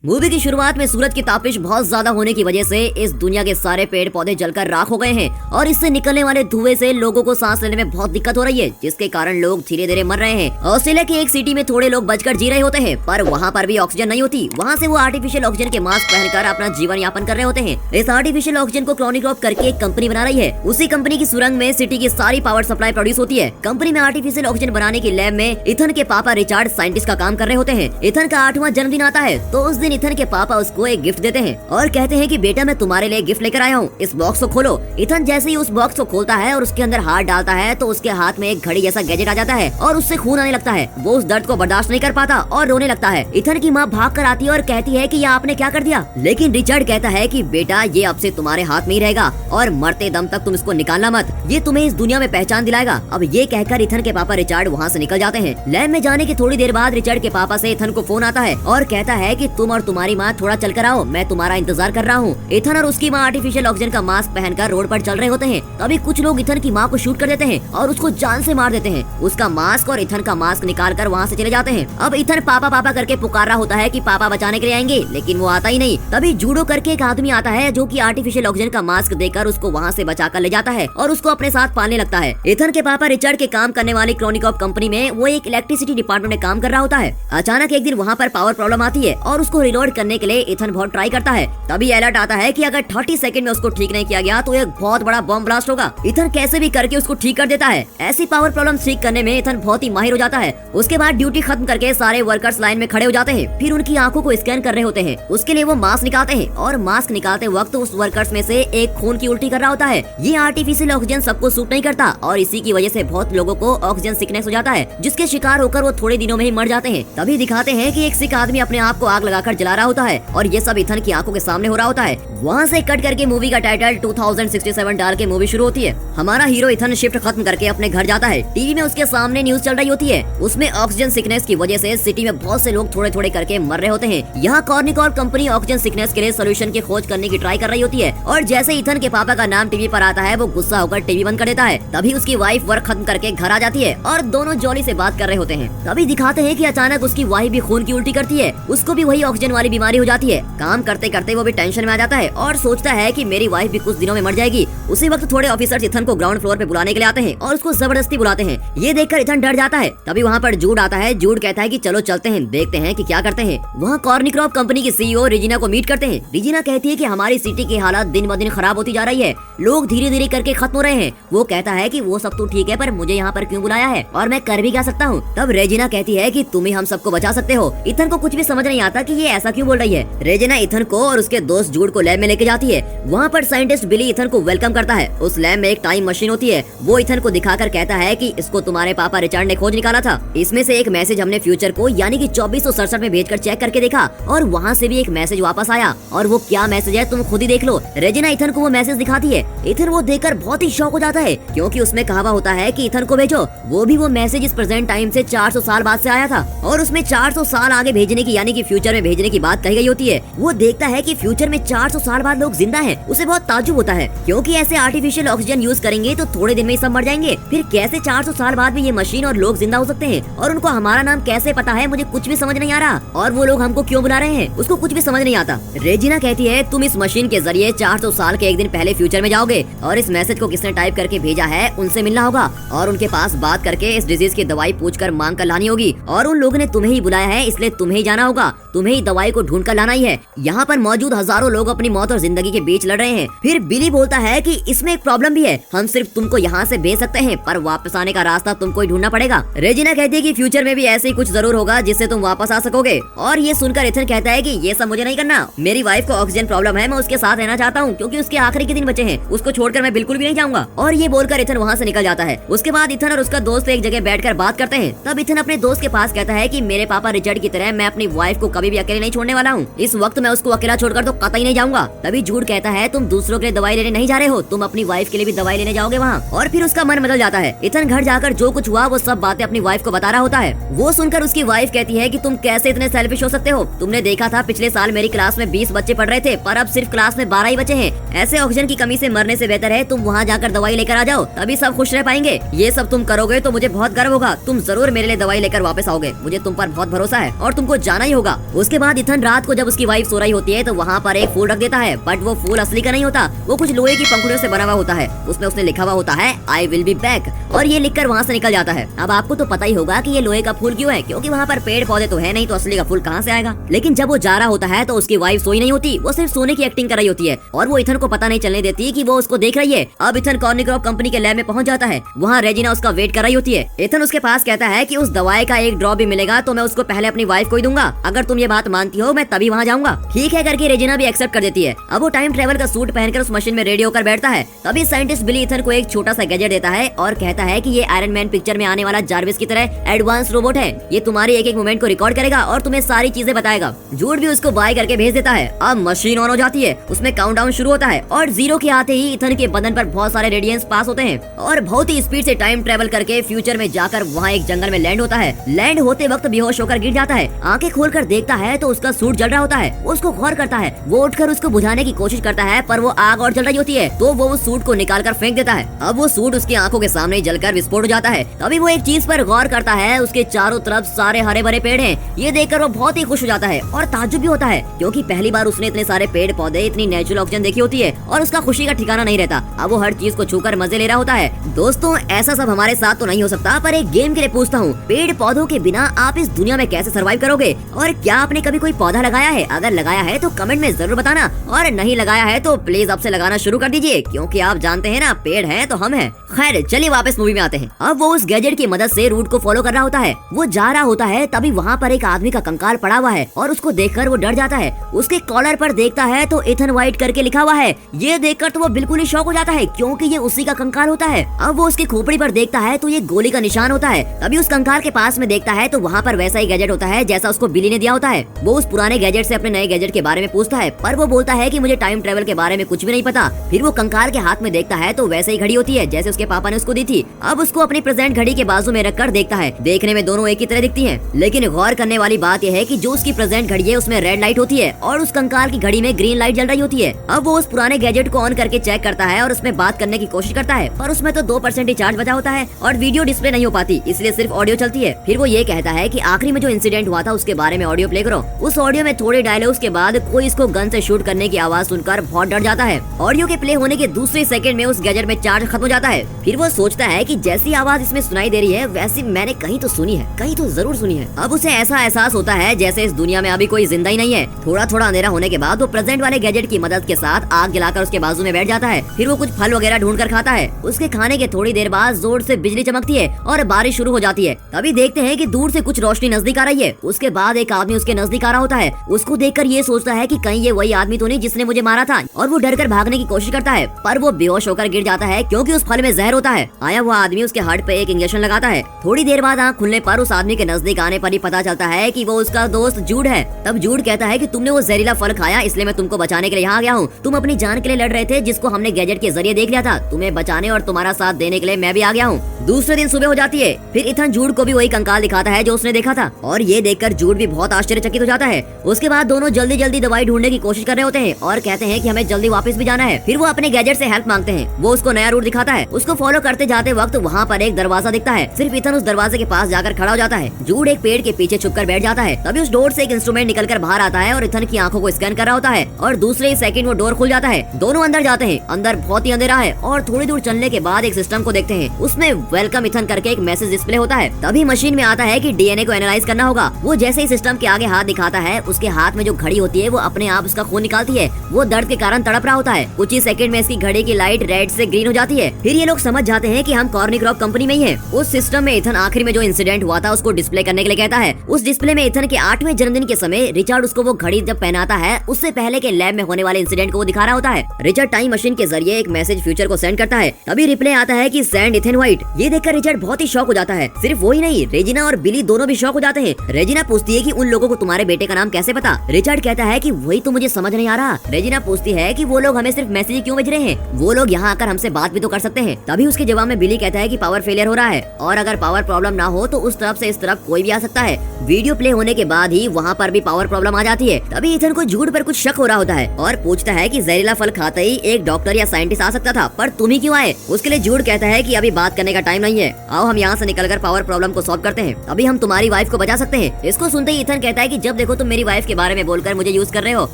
Movie की शुरुआत में सूरज की तापिश बहुत ज्यादा होने की वजह से इस दुनिया के सारे पेड़ पौधे जलकर राख हो गए हैं और इससे निकलने वाले धुएं से लोगों को सांस लेने में बहुत दिक्कत हो रही है, जिसके कारण लोग धीरे धीरे मर रहे हैं। ऑस्ट्रेलिया की एक सिटी में थोड़े लोग बचकर जी रहे होते हैं, पर वहाँ पर भी ऑक्सीजन नहीं होती। वहाँ से वो आर्टिफिशियल ऑक्सीजन के मास्क पहनकर अपना जीवन यापन कर रहे होते हैं। इस आर्टिफिशियल ऑक्सीजन को क्लोनिक्रॉप करके एक कंपनी बना रही है। उसी कंपनी की सुरंग में सिटी की सारी पावर सप्लाई प्रोड्यूस होती है। कंपनी में आर्टिफिशियल ऑक्सीजन बनाने की लैब में इथन के पापा रिचार्ड साइंटिस्ट का काम कर रहे होते हैं। इथन का 8वां जन्मदिन आता है, तो उस दिन इथन के पापा उसको एक गिफ्ट देते हैं और कहते हैं कि बेटा मैं तुम्हारे लिए गिफ्ट लेकर आया हूँ, इस बॉक्स को खोलो। इथन जैसे ही उस बॉक्स को खोलता है और उसके अंदर हाथ डालता है तो उसके हाथ में एक घड़ी जैसा गैजेट आ जाता है और उससे खून आने लगता है। वो उस दर्द को बर्दाश्त नहीं कर पाता और रोने लगता है। इथन की माँ भाग कर आती है और कहती है कि ये आपने क्या कर दिया, लेकिन रिचर्ड कहता है कि बेटा ये अब से तुम्हारे हाथ में ही रहेगा और मरते दम तक तुम इसको निकालना मत, ये तुम्हें इस दुनिया में पहचान दिलाएगा। अब ये कहकर इथन के पापा रिचर्ड वहाँ से निकल जाते हैं। लैब में जाने की थोड़ी देर बाद रिचर्ड के पापा से इथन को फोन आता है और कहता है कि तुम और तुम्हारी माँ थोड़ा चल कर आओ, मैं तुम्हारा इंतजार कर रहा हूँ। इथन और उसकी माँ आर्टिफिशियल ऑक्सीजन का मास्क पहनकर रोड पर चल रहे होते हैं। तभी कुछ लोग इथन की माँ को शूट कर देते हैं और उसको जान से मार देते हैं। उसका मास्क और इथन का मास्क निकाल कर वहाँ से चले जाते हैं। अब इथन पापा पापा करके पुकार रहा होता है कि पापा बचाने के लिए आएंगे, लेकिन वो आता ही नहीं। तभी जूडो करके एक आदमी आता है जो कि आर्टिफिशियल ऑक्सीजन का मास्क देकर उसको वहाँ से बचाकर ले जाता है और उसको अपने साथ पालने लगता है। इथन के पापा रिचर्ड के काम करने वाली क्रोनिकॉप कंपनी में वो एक इलेक्ट्रिसिटी डिपार्टमेंट में काम कर रहा होता है। अचानक एक दिन वहाँ पर पावर प्रॉब्लम आती है और उसको रिलोड करने के लिए इथन बहुत ट्राई करता है। तभी अलर्ट आता है कि अगर 30 सेकंड में उसको ठीक नहीं किया गया तो एक बहुत बड़ा बम ब्लास्ट होगा। इथन कैसे भी करके उसको ठीक कर देता है। ऐसी पावर प्रॉब्लम ठीक करने में इथन बहुत ही माहिर हो जाता है। उसके बाद ड्यूटी खत्म करके सारे वर्कर्स लाइन में खड़े हो जाते हैं। फिर उनकी आंखों को स्कैन कर रहे होते हैं। उसके लिए वो मास्क निकालते हैं और मास्क निकालते वक्त उस वर्कर्स में से एक खून की उल्टी कर रहा होता है। ये आर्टिफिशियल ऑक्सीजन सबको सूट नहीं करता और इसी की वजह से बहुत लोगों को ऑक्सीजन सिकनेस हो जाता है, जिसके शिकार होकर वो थोड़े दिनों में ही मर जाते हैं। तभी दिखाते हैं कि एक सिख आदमी अपने आप को आग लगाकर जला रहा होता है और ये सब इथन की आंखों के सामने हो रहा होता है। वहाँ से कट करके मूवी का टाइटल 2067 डाल के मूवी शुरू होती है। हमारा हीरो इथन शिफ्ट खत्म करके अपने घर जाता है। टीवी में उसके सामने न्यूज चल रही होती है। उसमें ऑक्सीजन सिकनेस की वजह से सिटी में बहुत से लोग थोड़े थोड़े करके मर रहे होते हैं। यहाँ कॉर्निकॉर्प कंपनी ऑक्सीजन सिकनेस के लिए सोल्यूशन की खोज करने की ट्राई कर रही होती है और जैसे इथन के पापा का नाम टीवी पर आता है वो गुस्सा होकर टीवी बंद कर देता है। तभी उसकी वाइफ वर्क खत्म करके घर आ जाती है और दोनों जॉली से बात कर रहे होते हैं। तभी दिखाते हैं कि अचानक उसकी वाइफ भी खून की उल्टी करती है। उसको भी वही ऑक्सीजन वाली बीमारी हो जाती है। काम करते करते वो भी टेंशन में आ जाता है और सोचता है कि मेरी वाइफ भी कुछ दिनों में मर जाएगी। उसी वक्त थोड़े ऑफिसर्स इथन को ग्राउंड फ्लोर पे बुलाने के लिए आते हैं और उसको जबरदस्ती बुलाते हैं। ये देखकर इथन डर जाता है। तभी वहाँ पर जूड आता है। जूड कहता है कि चलो चलते हैं, देखते हैं कि क्या करते हैं। वहाँ कॉर्निक्रॉप कंपनी की सीईओ रेजिना को मीट करते हैं। रेजिना कहती है कि हमारी सिटी की हालत दिन ब दिन खराब होती जा रही है, लोग धीरे धीरे करके खत्म हो रहे हैं। वो कहता है कि वो सब तो ठीक है, पर मुझे यहाँ पर क्यों बुलाया है और मैं कर भी क्या सकता हूँ। तब रेजिना कहती है कि तुम ही हम सबको बचा सकते हो। इथन को कुछ भी समझ नहीं आता कि ये ऐसा क्यों बोल रही है। रेजिना इथन को और उसके दोस्त जूड को लैब में लेके जाती है। वहाँ पर साइंटिस्ट बिली इथन को वेलकम करता है। उस लैब में एक टाइम मशीन होती है। वो इथन को दिखाकर कहता है कि इसको तुम्हारे पापा रिचर्ड ने खोज निकाला था। इसमें से एक मैसेज हमने फ्यूचर को यानी कि 2467 में भेजकर चेक करके देखा और वहाँ से भी एक मैसेज वापस आया और वो क्या मैसेज है तुम खुद ही देख लो। रेजिना इथन को वो मैसेज दिखाती है। इथन वो देखकर बहुत ही शॉक हो जाता है क्योंकि उसमें कहा होता है कि इथन को भेजो। वो भी वो मैसेज इस प्रेजेंट टाइम से 400 साल बाद से आया था और उसमें 400 साल आगे भेजने की यानी कि फ्यूचर में भेजने की बात कही गई होती है। वो देखता है कि फ्यूचर में 400 साल बाद लोग जिंदा हैं। उसे बहुत ताज्जुब होता है क्योंकि ऐसे आर्टिफिशियल ऑक्सीजन यूज करेंगे तो थोड़े दिन में ही सब मर जाएंगे। फिर कैसे 400 साल बाद भी ये मशीन और लोग जिंदा हो सकते हैं और उनको हमारा नाम कैसे पता है, मुझे कुछ भी समझ नहीं आ रहा और वो लोग हमको क्यों बुला रहे हैं, उसको कुछ भी समझ नहीं आता। रेजिना कहती है तुम इस मशीन के जरिए 400 साल के एक दिन पहले फ्यूचर में जाओगे और इस मैसेज को किसने टाइप करके भेजा है उनसे मिलना होगा और उनके पास बात करके इस डिजीज की दवाई पूछ कर मांग कर लानी होगी और उन लोगों ने तुम्हें ही बुलाया है इसलिए तुम्हें ही जाना होगा, तुम्हें ही दवाई को ढूंढ कर लाना ही है। यहाँ पर मौजूद हजारों लोग अपनी मौत और जिंदगी के बीच लड़ रहे हैं। फिर बिली बोलता है कि इसमें एक प्रॉब्लम भी है, हम सिर्फ तुमको यहाँ से भेज सकते हैं पर वापस आने का रास्ता तुमको ही ढूंढना पड़ेगा। रेजिना कहती है कि फ्यूचर में भी ऐसे ही कुछ जरूर होगा जिससे तुम वापस आ सकोगे और ये सुनकर इथन कहता है कि ये सब मुझे नहीं करना, मेरी वाइफ को ऑक्सीजन प्रॉब्लम है, मैं उसके साथ रहना चाहता हूँ क्योंकि उसके आखिरी के दिन बचे हैं, उसको छोड़कर मैं बिल्कुल भी नहीं जाऊंगा। और ये बोलकर इथन वहाँ से निकल जाता है। उसके बाद इथन और उसका दोस्त एक जगह बैठकर बात करते हैं। तब इथन अपने दोस्त के पास कहता है कि मेरे पापा रिचर्ड की तरह मैं अपनी वाइफ को कभी भी अकेले नहीं छोड़ने वाला हूँ। इस वक्त मैं उसको अकेला छोड़कर तो कतई नहीं जाऊंगा तभी जूड कहता है तुम दूसरों के लिए दवाई लेने नहीं जा रहे हो, तुम अपनी वाइफ के लिए भी दवाई लेने जाओगे वहाँ। और फिर उसका मन बदल जाता है। इथन घर जाकर जो कुछ हुआ वो सब बातें अपनी वाइफ को बता रहा होता है। वो सुनकर उसकी वाइफ कहती है कि तुम कैसे इतने सेल्फिश हो सकते हो, तुमने देखा था पिछले साल मेरी क्लास में 20 बच्चे पढ़ रहे थे पर अब सिर्फ क्लास में 12 ही बचे हैं। ऐसे ऑक्सीजन की कमी से मरने से बेहतर है तुम वहाँ जाकर दवाई लेकर आ जाओ, तभी सब खुश रह पाएंगे। ये सब तुम करोगे तो मुझे बहुत गर्व होगा, तुम जरूर मेरे लिए दवाई लेकर वापस आओगे, मुझे तुम पर बहुत भरोसा है और तुमको जाना ही होगा। उसके बाद इथन रात को जब उसकी वाइफ सो रही होती है तो वहाँ पर एक फूल रख देता है, बट वो फूल असली का नहीं होता, वो कुछ लोहे की पंखुड़ियों से बना हुआ होता है। उसमें उसने लिखा हुआ होता है आई विल बी बैक, और ये लिखकर वहाँ से निकल जाता है। अब आपको तो पता ही होगा कि ये लोहे का फूल क्यों है, क्योंकि वहाँ पर पेड़ पौधे तो है नहीं, तो असली का फूल कहाँ से आएगा। लेकिन जब वो जा रहा होता है तो उसकी वाइफ सोई नहीं होती, वो सिर्फ सोने की एक्टिंग कर रही होती है और वो इथन को पता नहीं चलने देती कि वो उसको देख रही है। अब इथन कॉर्निक्रॉप कंपनी के लैब में पहुंच जाता है, वहाँ रेजिना उसका वेट कर रही होती है। इथन उसके पास कहता है कि उस दवाई का एक ड्रॉप भी मिलेगा तो मैं उसको पहले अपनी वाइफ को ही दूंगा, अगर तुम ये बात मानती हो मैं तभी वहाँ जाऊंगा। ठीक है करके रेजिना भी एक्सेप्ट कर देती है। अब वो टाइम ट्रेवल का सूट पहनकर उस मशीन में रेडी होकर बैठता है। तभी साइंटिस्ट बिली इथन को एक छोटा सा गैजेट देता है और कहता है कि ये आयरन मैन पिक्चर में आने वाला जार्विस की तरह एडवांस रोबोट है, ये तुम्हारे एक एक मोमेंट को रिकॉर्ड करेगा और तुम्हें सारी चीजें बताएगा। जूड भी उसको बाय करके भेज देता है। अब मशीन ऑन हो जाती है, उसमें काउंटडाउन शुरू होता है और 0 के आते ही इथन के बदन पर बहुत सारे रेडियंस पास होते हैं और बहुत ही स्पीड से टाइम ट्रेवल करके फ्यूचर में जाकर वहाँ एक जंगल में लैंड होता है। लैंड होते वक्त बेहोश होकर गिर जाता है, आंखें खोलकर देखता है तो उसका सूट जल रहा होता है। उसको गौर करता है, वो उठकर उसको बुझाने की कोशिश करता है पर वो आग और जल रही होती है, तो वो उस सूट को निकाल कर फेंक देता है। अब वो सूट उसकी आंखों के सामने जलकर विस्फोट हो जाता है। तभी वो एक चीज पर गौर करता है, उसके चारों तरफ सारे हरे भरे पेड़ हैं। ये देखकर वो बहुत ही खुश हो जाता है और ताज्जुब भी होता है, क्योंकि पहली बार उसने इतने सारे पेड़ पौधे, इतनी नेचुरल ऑक्सीजन देखी होती है और उसका खुशी का ठिकाना नहीं रहता। अब वो हर चीज को छूकर मजे ले रहा होता है। दोस्तों ऐसा सब हमारे साथ तो नहीं हो सकता, पर एक गेम के लिए पूछता हूँ, पेड़ पौधों के बिना आप इस दुनिया में कैसे सर्वाइव करोगे? और क्या आपने कभी कोई पौधा लगाया है? अगर लगाया है तो कमेंट में जरूर बताना, और नहीं लगाया है तो प्लीज अब से लगाना शुरू कर दीजिए, क्योंकि आप जानते हैं ना पेड़ है तो हम हैं। खैर चलिए वापस मूवी में आते हैं। अब वो उस गैजेट की मदद से रूट को फॉलो कर रहा होता है। वो जा रहा होता है, तभी वहाँ पर एक आदमी का कंकाल पड़ा हुआ है और उसको देखकर वो डर जाता है। उसके कॉलर पर देखता है तो इथन वाइट करके लिखा हुआ है। ये देखकर तो वो बिल्कुल ही शॉक हो जाता है, क्योंकि ये उसी का कंकाल होता है। अब वो उसकी खोपड़ी पर देखता है तो ये गोली का निशान होता है। तभी उस कंकाल के पास में देखता है तो वहाँ पर वैसा ही गैजेट होता है जैसा उसको बिली ने दिया होता है। वो उस पुराने गैजेट से अपने नए गैजेट के बारे में पूछता है, पर वो बोलता है कि मुझे टाइम ट्रेवल के बारे में कुछ भी नहीं पता। फिर वो कंकाल के हाथ में देखता है तो वैसे ही घड़ी होती है जैसे उसके पापा ने उसको दी थी। अब उसको अपनी प्रेजेंट घड़ी के बाजू में रखकर देखता है। देखने में दोनों एक ही तरह दिखती हैं, लेकिन गौर करने वाली बात यह है कि जो उसकी प्रेजेंट घड़ी है उसमें रेड लाइट होती है और उस कंकाल की घड़ी में ग्रीन लाइट जल रही होती है। अब वो उस पुराने गैजेट को ऑन करके चेक करता है और उसमें बात करने की कोशिश करता है, पर उसमें तो 2% ही चार्ज बचा होता है और वीडियो डिस्प्ले नहीं हो पाती, इसलिए सिर्फ ऑडियो चलती है। फिर वो ये कहता है कि आखिरी में जो इंसिडेंट हुआ था उसके बारे में ऑडियो प्ले करो। उस ऑडियो में थोड़े डायलॉग्स के बाद कोई इसको गन से शूट करने की आवाज सुनकर बहुत डर जाता है। ऑडियो के प्ले होने के दूसरे सेकंड में उस गैजेट में चार्ज खत्म हो जाता है। फिर वो सोचता है कि जैसी आवाज इसमें सुनाई दे रही है वैसी मैंने कहीं तो सुनी है, कहीं तो जरूर सुनी है। अब उसे ऐसा एहसास होता है जैसे इस दुनिया में अभी कोई जिंदा ही नहीं है। थोड़ा थोड़ा अंधेरा होने के बाद वो प्रेजेंट वाले गैजेट की मदद के साथ आग जलाकर उसके बाजू में बैठ जाता है। फिर वो कुछ फल वगैरह ढूंढ कर खाता है। उसके खाने के थोड़ी देर बाद जोर से बिजली चमकती है और बारिश शुरू हो जाती है। तभी देखते हैं कि दूर से कुछ रोशनी नजदीक आ रही है। उसके बाद एक आदमी उसके नजदीक आ रहा होता है। उसको देखकर ये सोचता है कि कहीं ये वही आदमी तो नहीं जिसने मुझे मारा था, और वो डर कर भागने की कोशिश करता है, पर वो बेहोश होकर गिर जाता है क्योंकि उस फल में जहर होता है। आया हुआ आदमी उसके हार्ट पे एक इंजेक्शन लगाता है। थोड़ी देर बाद आँख खुलने पर उस आदमी के नजदीक आने पर ही पता चलता है कि वो उसका दोस्त जूड है। तब जूड कहता है कि तुमने वो जहरीला फल खाया, इसलिए मैं तुमको बचाने के लिए यहाँ आ गया हूँ। तुम अपनी जान के लिए लड़ रहे थे, जिसको हमने गैजेट के जरिए देख लिया था। तुम्हें बचाने और तुम्हारा साथ देने के लिए मैं भी आ गया हूँ। दूसरे दिन सुबह हो जाती है। फिर इथन जूड को भी वही कंकाल दिखाता है जो उसने देखा था, और ये देखकर जूड भी बहुत आश्चर्यचकित हो जाता है। उसके बाद दोनों जल्दी जल्दी दवाई ढूंढने की कोशिश कर रहे होते हैं और कहते हैं कि हमें जल्दी वापस भी जाना है। फिर वो अपने गैजेट से हेल्प मांगते हैं। वो उसको नया रूट दिखाता है। उसको फॉलो करते जाते वक्त वहाँ पर एक दरवाजा दिखता है। सिर्फ इथन उस दरवाजे के पास जाकर खड़ा हो जाता है। जूड एक पेड़ के पीछे छुपकर बैठ जाता है। तभी उस डोर से एक इंस्ट्रूमेंट निकलकर बाहर आता है और इथन की आंखों को स्कैन कर रहा होता है, और दूसरे ही सेकंड वो डोर खुल जाता है। दोनों अंदर जाते हैं। अंदर बहुत ही अंधेरा है और थोड़ी दूर चलने के बाद एक सिस्टम को देखते हैं। उसमें वेलकम इथन करके एक मैसेज डिस्प्ले होता है। तभी मशीन में आता है कि डीएनए को एनालाइज करना होगा। वो जैसे ही सिस्टम के आगे हाथ दिखाता है, उसके हाथ में जो घड़ी होती है वो अपने आप उसका खून निकालती है। वो दर्द के कारण तड़प रहा होता है। कुछ ही सेकंड में इसकी घड़ी की लाइट रेड से ग्रीन हो जाती है। फिर ये लोग समझ जाते हैं कि हम कॉर्निक्रॉप कंपनी में ही हैं। उस सिस्टम में इथन आखिर में जो इंसिडेंट हुआ था उसको डिस्प्ले करने के लिए कहता है। उस डिस्प्ले में इथन के 8वें जन्मदिन के समय रिचर्ड उसको वो घड़ी जब पहनाता है, उससे पहले के लैब में होने वाले इंसिडेंट को वो दिखा रहा होता है। रिचर्ड टाइम मशीन के जरिए एक मैसेज फ्यूचर को सेंड करता है। तभी रिप्लाई आता है कि सेंड इथन वाइट। ये देखकर रिचर्ड बहुत ही शॉक हो जाता है। सिर्फ वही नहीं, रेजिना और बिली दोनों भी शॉक हो जाते हैं। रेजिना पूछती है कि उन लोगों को तुम्हारे बेटे का नाम कैसे पता। रिचर्ड कहता है कि वही तो मुझे समझ नहीं आ रहा। रेजिना पूछती है कि वो लोग हमें सिर्फ मैसेज क्यों भेज रहे हैं, वो लोग यहाँ आकर हमसे बात भी तो कर सकते हैं। तभी उसके जवाब में बिली कहता है कि पावर फेलियर हो रहा है और अगर पावर प्रॉब्लम ना हो तो उस तरफ से इस तरफ कोई भी आ सकता है। वीडियो प्ले होने के बाद ही वहाँ पर भी पावर प्रॉब्लम आ जाती है। तभी इथन को जूड पर कुछ शक हो रहा होता है और पूछता है कि जहरीला फल खाते ही एक डॉक्टर या साइंटिस्ट आ सकता था, पर तुम ही क्यों आए। उसके लिए जूड कहता है कि अभी बात करने का टाइम नहीं है, आओ हम यहाँ से निकलकर पावर प्रॉब्लम को सॉल्व करते हैं, अभी हम तुम्हारी वाइफ को बचा सकते हैं। इसको सुनते ही इथन कहता है कि जब देखो तुम मेरी वाइफ के बारे में बोलकर मुझे यूज कर रहे हो,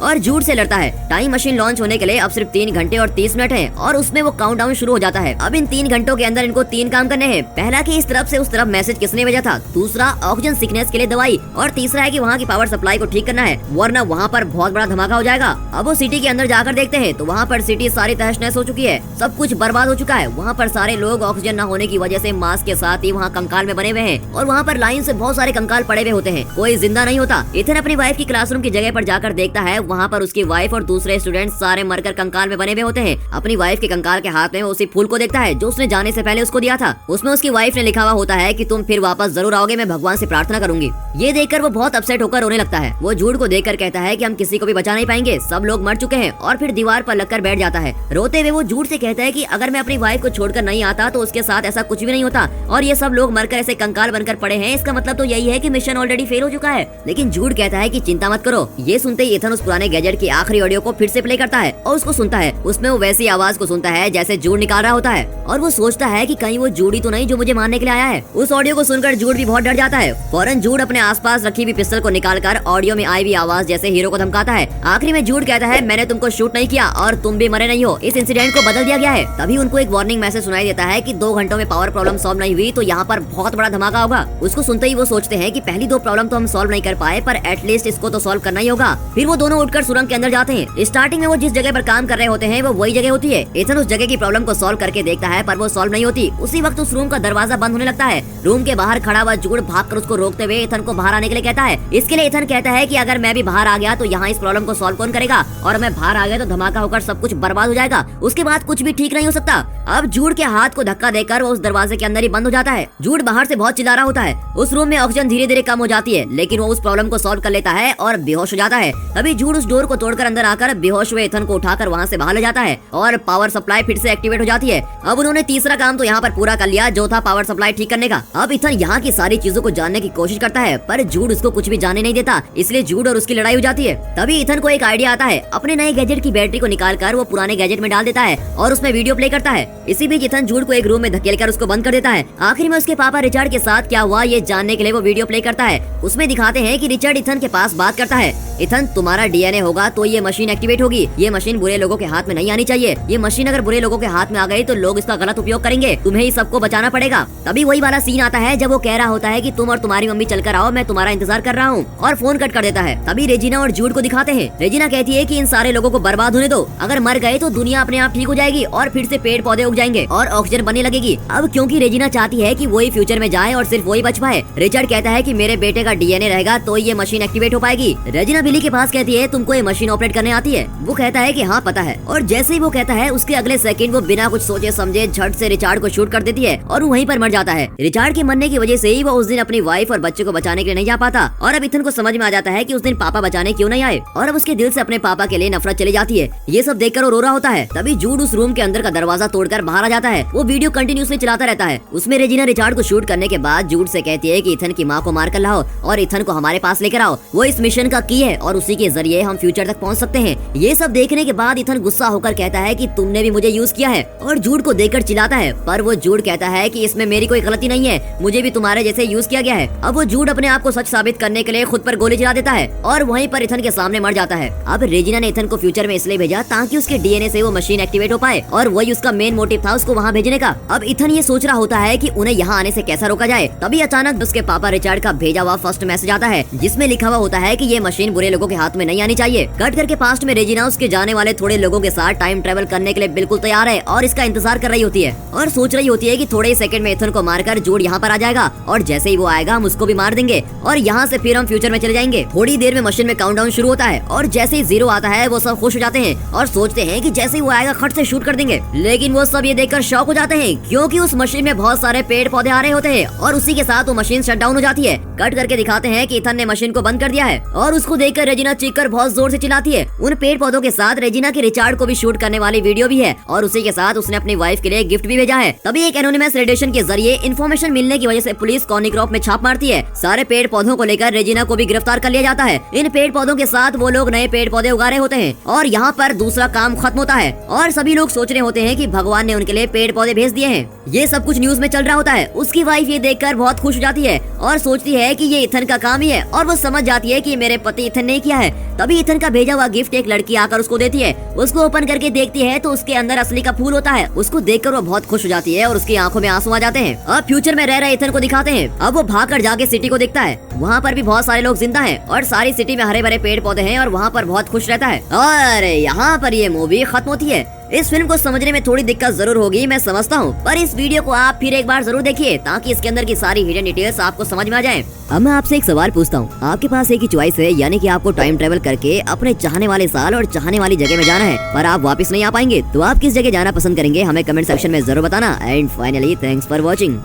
और जूड से लड़ता है। टाइम मशीन लॉन्च होने के लिए अब सिर्फ 3 घंटे और 30 मिनट है और उसमें वो काउंटडाउन शुरू हो जाता है। अब इन 3 घंटों के अंदर इनको 3 काम करने हैं। पहला कि इस तरफ से उस तरफ मैसेज किसने भेजा था, दूसरा ऑक्सीजन सिकनेस के लिए दवाई, और तीसरा है कि वहाँ की पावर सप्लाई को ठीक करना है, वरना वहाँ पर बहुत बड़ा धमाका हो जाएगा। अब वो सिटी के अंदर जाकर देखते हैं तो वहाँ पर सिटी सारी तहस नहस हो चुकी है, सब कुछ बर्बाद हो चुका है। वहाँ पर सारे लोग ऑक्सीजन न होने की वजह से मास्क के साथ ही वहाँ कंकाल में बने हुए हैं और वहाँ पर लाइन से बहुत सारे कंकाल पड़े हुए होते हैं, कोई जिंदा नहीं होता। इथन अपनी वाइफ की क्लासरूम की जगह पर जाकर देखता है, वहाँ पर उसकी वाइफ और दूसरे स्टूडेंट सारे मरकर कंकाल में बने हुए होते हैं। अपनी वाइफ के कंकाल के हाथ में उसी फूल को देखता है जो उसने जाने से पहले उसको दिया था। उसमें उसकी वाइफ ने लिखा हुआ होता है कि तुम फिर वापस जरूर आओगे, मैं भगवान से प्रार्थना करूंगी। ये देखकर वो बहुत अपसेट होकर रोने लगता है। वो जूड को देखकर कहता है कि हम किसी को भी बचा नहीं पाएंगे, सब लोग मर चुके हैं, और फिर दीवार पर लगकर बैठ जाता है। रोते हुए वो जूड से कहता है कि अगर मैं अपनी वाइफ को छोड़कर नहीं आता तो उसके साथ ऐसा कुछ भी नहीं होता, और ये सब लोग मरकर ऐसे कंकाल बनकर पड़े हैं, इसका मतलब तो यही है कि मिशन ऑलरेडी फेल हो चुका है। लेकिन जूड कहता है कि चिंता मत करो। ये सुनते ही इथन उस पुराने गैजेट की आखिरी ऑडियो को फिर से प्ले करता है और उसको सुनता है। उसमें वो वैसी आवाज को सुनता है जैसे जूड निकाल रहा होता है, और वो सोचता है कि कहीं वो जूड ही तो नहीं जो मुझे मारने के लिए आया है। उस ऑडियो को सुनकर जूड भी बहुत डर जाता है। फौरन जूड अपने आसपास रखी हुई पिस्टल को निकालकर ऑडियो में आई हुई आवाज जैसे हीरो को धमकाता है। आखिरी में जूड कहता है, मैंने तुमको शूट नहीं किया और तुम भी मरे नहीं हो, इस इंसिडेंट को बदल दिया गया है। तभी उनको एक वार्निंग मैसेज सुनाई देता है कि 2 घंटों में पावर प्रॉब्लम सॉल्व नहीं हुई तो यहाँ पर बहुत बड़ा धमाका होगा। उसको सुनते ही वो सोचते हैं कि पहली 2 प्रॉब्लम तो हम सॉल्व नहीं कर पाए, पर एटलीस्ट इसको तो सॉल्व करना ही होगा। फिर वो दोनों उठकर सुरंग के अंदर जाते हैं। स्टार्टिंग में वो जिस जगह पर काम कर रहे होते हैं वो वही जगह होती है। इथन उस जगह की प्रॉब्लम को सॉल्व करके देखता है, पर वो सॉल्व नहीं होती। उसी वक्त उस रूम का दरवाजा बंद होने लगता है। रूम के बाहर खड़ा हुआ जूड भागकर उसको रोकते हुए इथन को बाहर आने के लिए कहता है। इसके लिए इथन कहता है कि अगर मैं भी बाहर आ गया तो यहाँ इस प्रॉब्लम को सॉल्व कौन करेगा, और मैं बाहर आ गया तो धमाका होकर सब कुछ बर्बाद हो जाएगा, उसके बाद कुछ भी ठीक नहीं हो सकता। अब जूड के हाथ को धक्का देकर वो उस दरवाजे के अंदर ही बंद हो जाता है। जूड बाहर से बहुत चिल्ला रहा होता है। उस रूम में ऑक्सीजन धीरे धीरे कम हो जाती है, लेकिन वो उस प्रॉब्लम को सॉल्व कर लेता है और बेहोश हो जाता है। तभी जूड उस डोर को तोड़कर अंदर आकर बेहोश हुए इथन को उठाकर वहाँ से बाहर ले जाता है और पावर सप्लाई फिर से एक्टिवेट हो जाती है। अब उन्होंने तीसरा काम तो यहाँ पर पूरा कर लिया, जो था पावर सप्लाई ठीक करने का। अब इथन यहाँ की सारी चीजों को जानने की कोशिश करता है, पर जूड उसको कुछ भी जानने नहीं देता, इसलिए जूड और उसकी लड़ाई हो जाती है। तभी इथन को एक आइडिया आता है। अपने नए गैजेट की बैटरी को निकालकर वो पुराने गैजेट में डाल देता है और उसमें वीडियो प्ले करता है। इसी बीच इथन जूड को एक रूम में धकेलकर उसको बंद कर देता है। आखिर में उसके पापा रिचर्ड के साथ क्या हुआ ये जानने के लिए वो वीडियो प्ले करता है। उसमें दिखाते हैं कि रिचर्ड इथन के पास बात करता है। इथन, तुम्हारा डीएनए होगा तो ये मशीन एक्टिवेट होगी। ये मशीन बुरे लोगों के हाथ में नहीं आनी चाहिए। ये मशीन अगर बुरे लोगों के हाथ में आ गई तो लोग इसका गलत उपयोग करेंगे, तुम्हें ही सबको बचाना पड़ेगा। तभी वही वाला सीन आता है जब वो कह रहा होता है कि तुम और तुम्हारी मम्मी चलकर आओ, मैं तुम्हारा इंतजार कर रहा हूँ, और फोन कट कर देता है। तभी रेजिना और जूड को दिखाते हैं। रेजिना कहती है कि इन सारे लोगों को बर्बाद होने दो, अगर मर गए तो दुनिया अपने आप ठीक हो जाएगी और फिर से पेड़ पौधे उग जाएंगे और ऑक्सीजन बनने लगेगी। अब क्योंकि रेजिना चाहती है कि वही फ्यूचर में जाए और सिर्फ वही बच पाए, रिचर्ड कहता है कि मेरे बेटे का डीएनए रहेगा तो ये मशीन एक्टिवेट हो पाएगी। रेजिना बिली के पास कहती है, तुमको ये मशीन ऑपरेट करने आती है? वो कहता है कि हाँ पता है, और जैसे ही वो कहता है उसके अगले सेकंड वो बिना कुछ सोचे समझे झट से रिचर्ड को शूट कर देती है और वो वहीं पर मर जाता है। रिचर्ड के मरने की वजह से ही वो उस दिन अपनी वाइफ और बच्चे को बचाने के लिए नहीं जा पाता, और अब इथन को समझ में आ जाता है कि उस दिन पापा बचाने क्यों नहीं आए, और अब उसके दिल से अपने पापा के लिए नफरत चली जाती है। ये सब देखकर वो रो रहा होता है। तभी जूड उस रूम के अंदर का दरवाजा तोड़कर बाहर आ जाता है। वो वीडियो कंटिन्यूअसली चलाता रहता है। उसमें रेजिना रिचर्ड को शूट करने के बाद जूड से कहती है कि इथन की माँ को मार कर लाओ और इथन को हमारे पास लेकर आओ, वो इस मिशन का की है और उसी के जरिए हम फ्यूचर तक पहुंच सकते हैं। ये सब देखने के बाद इथन गुस्सा होकर कहता है कि तुमने भी मुझे यूज किया है, और जूड को देखकर चिल्लाता है, पर वो जूड कहता है कि इसमें मेरी कोई गलती नहीं है, मुझे भी तुम्हारे जैसे यूज किया गया है। अब वो जूड अपने आप को सच साबित करने के लिए खुद पर गोली चला देता है और वहीं पर इथन के सामने मर जाता है। अब रेजिना ने इथन को फ्यूचर में इसलिए भेजा ताकि उसके डीएनए से वो मशीन एक्टिवेट हो पाए, और वही उसका मेन मोटिव था उसको वहाँ भेजने का। अब इथन ये सोच रहा होता है कि उन्हें यहाँ आने से कैसा रोका जाए। तभी अचानक उसके पापा रिचर्ड का भेजा हुआ फर्स्ट मैसेज आता है जिसमें लिखा हुआ होता है कि ये मशीन बुरे लोगों के हाथ में नहीं आनी चाहिए। कट करके पास्ट में रेजिना उसके जाने वाले थोड़े लोगों के साथ टाइम ट्रेवल करने के लिए बिल्कुल तैयार है और इसका इंतजार कर रही होती है और सोच रही होती है कि थोड़े सेकंड में इथन को मारकर जूड यहाँ पर आ जाएगा और जैसे ही वो आएगा हम उसको भी मार देंगे और यहाँ से फिर हम फ्यूचर में चले जाएंगे। थोड़ी देर में मशीन में काउंटडाउन शुरू होता है और जैसे ही 0 आता है वो सब खुश हो जाते हैं और सोचते हैं कि जैसे ही वो आएगा खट से शूट कर देंगे, लेकिन वो सब ये देखकर शॉक हो जाते हैं क्योंकि उस मशीन में बहुत सारे पेड़ पौधे आ रहे होते हैं और उसी के साथ वो मशीन शट डाउन हो जाती है। कट करके दिखाते हैं कि इथन ने मशीन को बंद कर दिया है और उसको देखकर रेजिना चीखकर बहुत जोर से चिल्लाती है। उन पेड़ पौधों के साथ रेजिना के रिचार्ड को भी शूट करने वाली वीडियो भी है और उसी के साथ उसने अपनी वाइफ के लिए गिफ्ट भी भेजा है। तभी एक एनोनिमस रेडिएशन के जरिए इन्फॉर्मेशन मिलने की वजह से पुलिस कॉर्निक्रॉप में छाप मारती है। सारे पेड़ पौधों को लेकर रेजिना को भी गिरफ्तार कर लिया जाता है। इन पेड़ पौधों के साथ वो लोग नए पेड़ पौधे उगा रहे होते हैं और यहाँ पर दूसरा काम खत्म होता है और सभी लोग सोच रहे होते हैं कि भगवान ने उनके लिए पेड़ पौधे भेज दिए हैं। ये सब कुछ न्यूज में चल रहा होता है। उसकी वाइफ ये देखकर बहुत खुश हो जाती है और सोचती है कि ये इथन का काम ही है और वो समझ जाती है कि मेरे पति इथन ने किया है। तभी इथन का भेजा हुआ गिफ्ट एक लड़की आकर उसको देती है। उसको ओपन करके देखती है तो उसके अंदर असली का फूल होता है। उसको देखकर वो बहुत खुश हो जाती है और उसकी आंखों में आंसू आ जाते हैं। अब फ्यूचर में रह रहे इथन को दिखाते हैं। अब वो भागकर जाके सिटी को देखता है। वहाँ पर भी बहुत सारे लोग जिंदा हैं और सारी सिटी में हरे भरे पेड़ पौधे हैं और वहाँ पर बहुत खुश रहता है। और यहाँ पर ये मूवी खत्म होती है। इस फिल्म को समझने में थोड़ी दिक्कत जरूर होगी, मैं समझता हूँ, पर इस वीडियो को आप फिर एक बार जरूर देखिए ताकि इसके अंदर की सारी हिडन डिटेल्स आपको समझ में आ जाए। अब मैं आपसे एक सवाल पूछता हूँ, आपके पास एक ही चॉइस है, यानी कि आपको टाइम ट्रेवल करके अपने चाहने वाले साल और चाहने वाली जगह में जाना है, पर आप वापस नहीं आ पाएंगे, तो आप किस जगह जाना पसंद करेंगे हमें कमेंट सेक्शन में जरूर बताना। And finally thanks for watching.